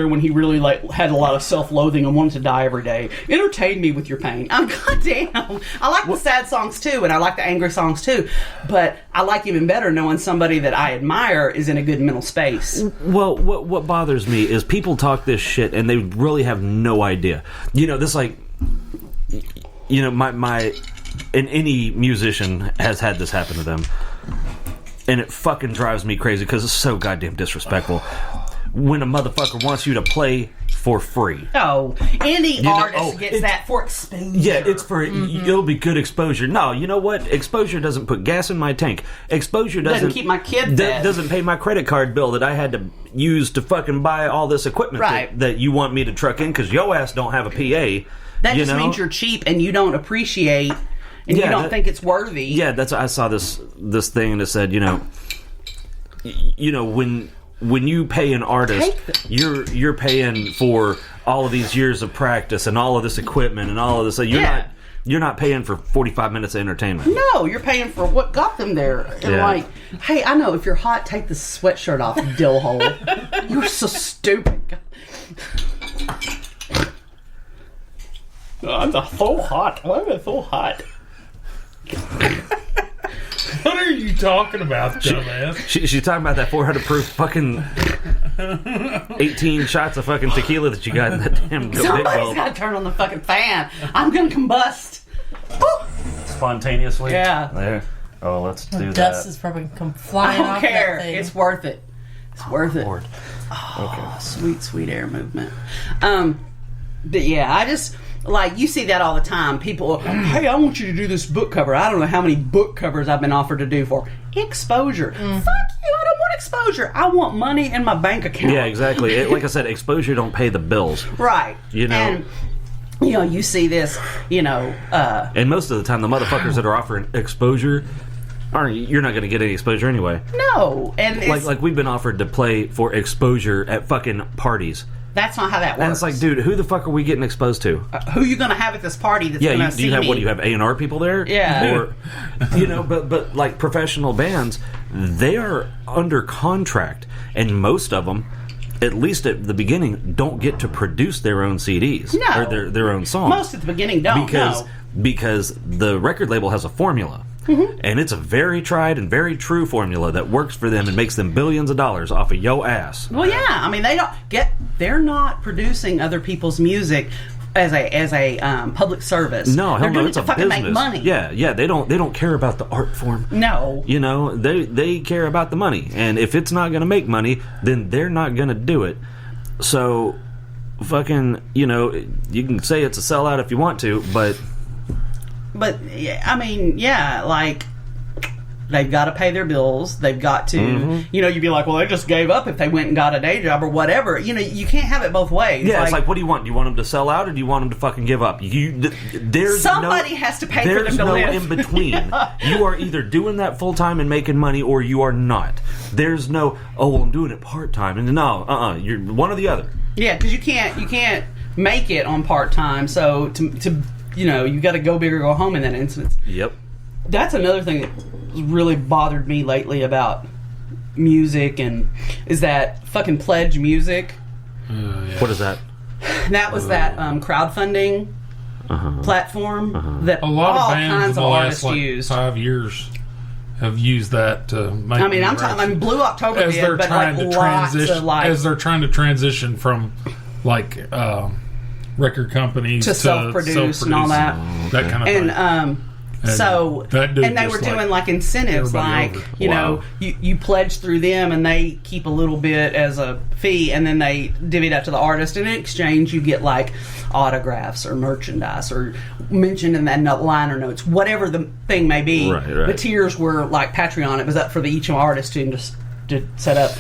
when he really had a lot of self-loathing and wanted to die every day. Entertain me with your pain. Goddamn. I like the sad songs too, and I like the angry songs too. But I like even better knowing somebody that I admire is in a good mental space. Well, what bothers me is people talk this shit and they really have no idea. This my and any musician has had this happen to them, and it fucking drives me crazy because it's so goddamn disrespectful. When a motherfucker wants you to play for free. Oh, any artist gets that for exposure. Yeah, it's for it'll be good exposure. No, you know what? Exposure doesn't put gas in my tank. Exposure doesn't keep my kid fed. Doesn't pay my credit card bill that I had to use to fucking buy all this equipment that you want me to truck in because your ass don't have a PA. That just means you're cheap and you don't appreciate and you don't think it's worthy. Yeah, I saw this thing and it said, when you pay an artist, you're paying for all of these years of practice and all of this equipment and all of this. You're not paying for 45 minutes of entertainment. No, you're paying for what got them there. And hey, I know if you're hot, take the sweatshirt off, dill hole. You're so stupid. I'm so hot. I'm so hot. What are you talking about, dumbass? She's talking about that 400 proof fucking 18 shots of fucking tequila that you got in that damn big Somebody's bowl. got to turn on the fucking fan. I'm going to combust. Spontaneously? Yeah. There. Oh, let's do that. Dust is probably come flying off. I don't care. That thing. It's worth it. It's worth it. Lord. Oh, okay. Sweet, sweet air movement. But yeah, I just... you see that all the time. People, hey, I want you to do this book cover. I don't know how many book covers I've been offered to do for. Exposure. Fuck you, I don't want exposure. I want money in my bank account. Yeah, exactly. Like I said, exposure don't pay the bills. Right. And, you see this, and most of the time, the motherfuckers that are offering exposure, you're not going to get any exposure anyway. No. And like we've been offered to play for exposure at fucking parties. That's not how that works. And it's like, dude, who the fuck are we getting exposed to? Who are you going to have at this party that's going to see me? What do you have, A&R people there? Yeah. Or, but like professional bands, they are under contract, and most of them, at least at the beginning, don't get to produce their own CDs. No. Or their own songs. Most at the beginning don't, because the record label has a formula. Mm-hmm. And it's a very tried and very true formula that works for them and makes them billions of dollars off of yo ass. Well, yeah. I mean, they're not producing other people's music as a public service. No, hell they're doing no, it's it a to fucking business. make money. Yeah. They don't care about the art form. No. They care about the money. And if it's not going to make money, then they're not going to do it. So, fucking, you can say it's a sellout if you want to, but I mean, they've got to pay their bills. They've got to, you'd be like, well, they just gave up if they went and got a day job or whatever. You can't have it both ways. Yeah, it's like, what do you want? Do you want them to sell out or do you want them to fucking give up? Somebody has to pay for them to live. There's no in between. Yeah. You are either doing that full time and making money or you are not. There's no, I'm doing it part time. And no, you're one or the other. Yeah, because you can't make it on part time. So to you got to go big or go home in that instance. Yep. That's another thing that really bothered me lately about music is that fucking pledge music. Yeah. What is that? That was that crowdfunding platform that a lot all of bands kinds in of the artists last used. 5 years have used that to make. I'm talking. Blue October as did, they're but trying to transition, as they're trying to transition from record companies to self-produce and all that kind of thing. And they were doing incentives, you pledge through them and they keep a little bit as a fee and then they divvy it out to the artist, and in exchange you get autographs or merchandise or mentioned in that liner notes, whatever the thing may be. Right. The tiers were like Patreon. It was up for each artist to set up.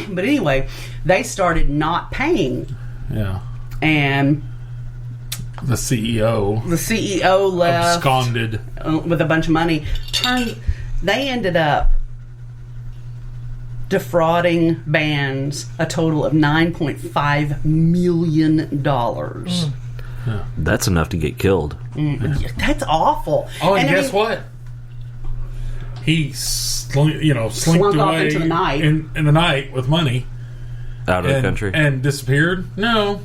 But anyway, they started not paying. Yeah. And the CEO left, absconded with a bunch of money. They ended up defrauding bands a total of $9.5 million. Yeah. That's enough to get killed. That's awful. Oh, and guess what? He slunk away into the night. In the night with money. Out of the country? And disappeared? No.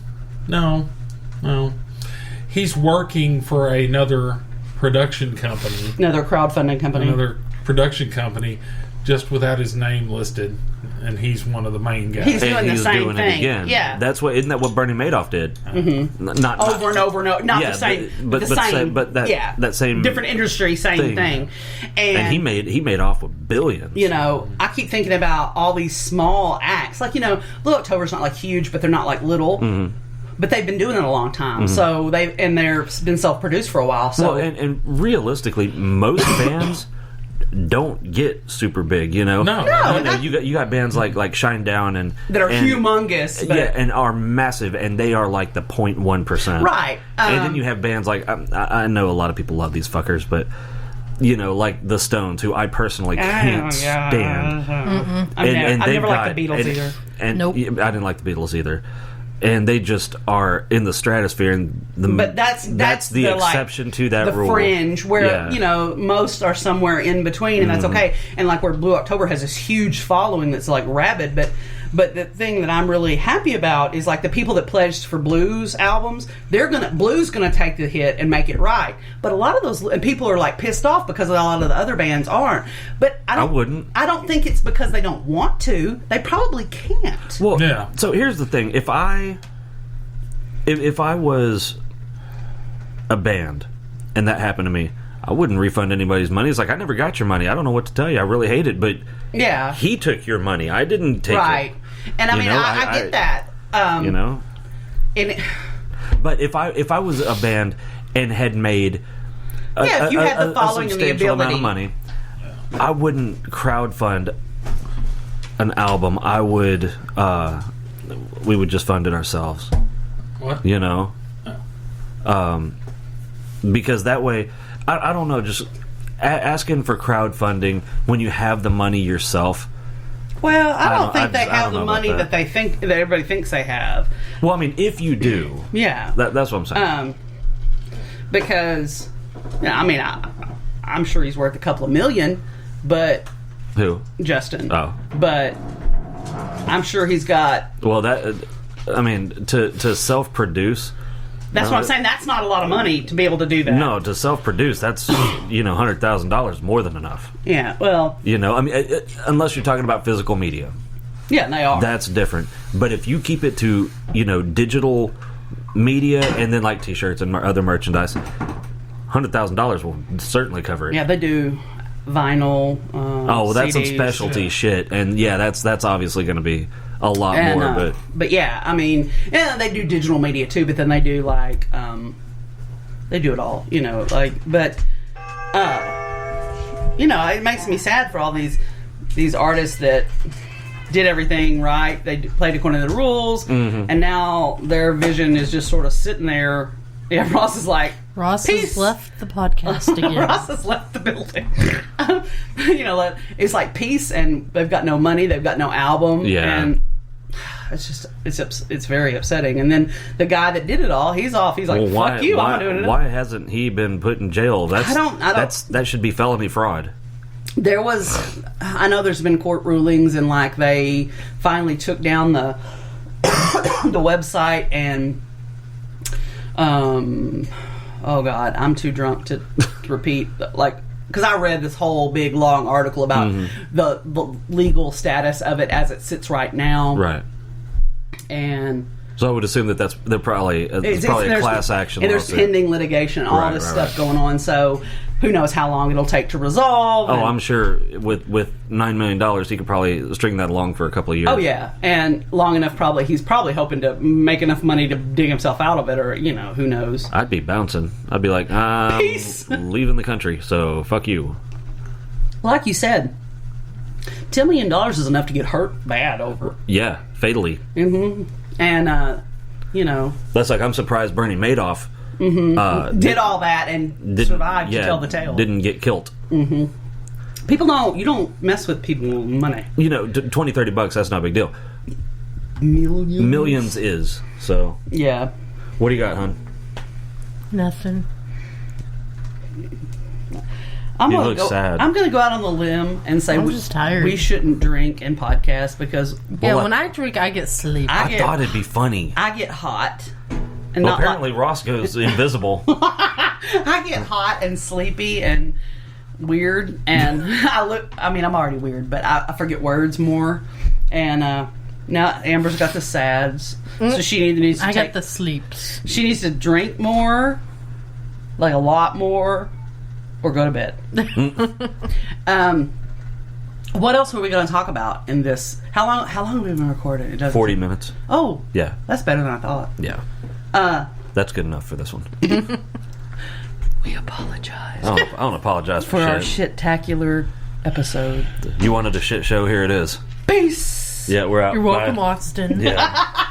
He's working for another production company. Another crowdfunding company. Another production company, just without his name listed. And he's one of the main guys. He's doing the same doing thing. It again. Yeah. Isn't that what Bernie Madoff did? Mm-hmm. Not over and over and over. Not the same. But the same. But that same different industry, same thing. And he made off with billions. You know, I keep thinking about all these small acts. Like, you know, Blue October's not like huge, but they're not like little. Mm-hmm. But they've been doing it a long time. Mm-hmm. So they've been self-produced for a while. So and realistically, most bands don't get super big, you know. No, you got bands like Shine Down and that are humongous, but, and are massive, and they are like the 0.1%, right? And then you have bands like I know a lot of people love these fuckers, but you know, like the Stones, who I personally can't stand. I've never liked the Beatles either. And nope. I didn't like the Beatles either. And they just are in the stratosphere, and but that's the exception to that the rule. The fringe, where you know most are somewhere in between, and that's okay. And like where Blue October has this huge following that's like rabid, but the thing that I'm really happy about is like the people that pledged for blues albums, blues gonna take the hit and make it right. But a lot of those people are like pissed off because a lot of the other bands aren't. But I don't think it's because they don't want to. They probably can't. Well, yeah. So here's the thing: if I was a band and that happened to me, I wouldn't refund anybody's money. It's like, I never got your money. I don't know what to tell you. I really hate it, but yeah, he took your money. I didn't take it. And I mean, I get that. You know? But if I was a band and had made if you had the following and the ability, amount of money, I wouldn't crowdfund an album. I would we would just fund it ourselves. What? You know? Because that way, I don't know, just asking for crowdfunding when you have the money yourself. Well, I don't think they have the money that everybody thinks they have. Well, I mean, if you do, yeah, that's what I'm saying. Because, I mean, I'm sure he's worth a couple of million, but who? Justin. Oh, but I'm sure he's got. Well, I mean, to self-produce. That's what I'm saying. That's not a lot of money to be able to do that. No, to self-produce, that's $100,000 more than enough. Yeah, well, I mean, unless you're talking about physical media. Yeah, they are. That's different. But if you keep it to digital media and then like T-shirts and other merchandise, $100,000 will certainly cover it. Yeah, they do vinyl. That's CDs, some specialty shit, and that's obviously going to be a lot more. But yeah, I mean, they do digital media too. But then they do like they do it all, But it makes me sad for all these artists that did everything right. They played according to the rules, and now their vision is just sort of sitting there. Yeah, Ross is like, Ross peace. has left the podcast again. Ross has left the building. It's like peace, and they've got no money, they've got no album, and it's very upsetting. And then the guy that did it all, he's off. He's like, fuck you, I'm doing it. Why hasn't he been put in jail? That should be felony fraud. I know there's been court rulings, and like they finally took down the the website, and oh god, I'm too drunk to repeat, like, because I read this whole big long article about the legal status of it as it sits right now, right? And so I would assume that they're probably a class action, and there's pending litigation, all this stuff going on. So who knows how long it'll take to resolve? Oh, I'm sure with $9 million, he could probably string that along for a couple of years. Oh yeah, and long enough. He's probably hoping to make enough money to dig himself out of it, or who knows. I'd be bouncing. I'd be like, peace, leaving the country. So fuck you. Like you said, $10 million is enough to get hurt bad over. Yeah, fatally. Mm-hmm. And that's like, I'm surprised Bernie Madoff did all that and survived to tell the tale. Didn't get killed. Mm-hmm. You don't mess with people with money. $20-$30, that's not a big deal. Millions is. So yeah. What do you got, hon? Nothing. I'm You gonna look go. sad. I'm gonna go out on the limb and say I'm just tired. we shouldn't drink and podcast because Yeah, Well, when I drink, I get sleep. I thought it'd be funny. I get hot. And Well, not apparently Ross goes invisible. I get hot and sleepy and weird, and I'm already weird, but I forget words more. And now Amber's got the sads, so she needs to got the sleeps. She needs to drink more, like a lot more, or go to bed. What else were we going to talk about in this? How long have we been recording? It doesn't 40 minutes. Oh, Yeah. that's better than I thought. Yeah. That's good enough for this one. We apologize I don't apologize for our shit-tacular episode. You wanted a shit show, here it is. Peace. Yeah, we're out. You're welcome, Bye. Austin. Yeah.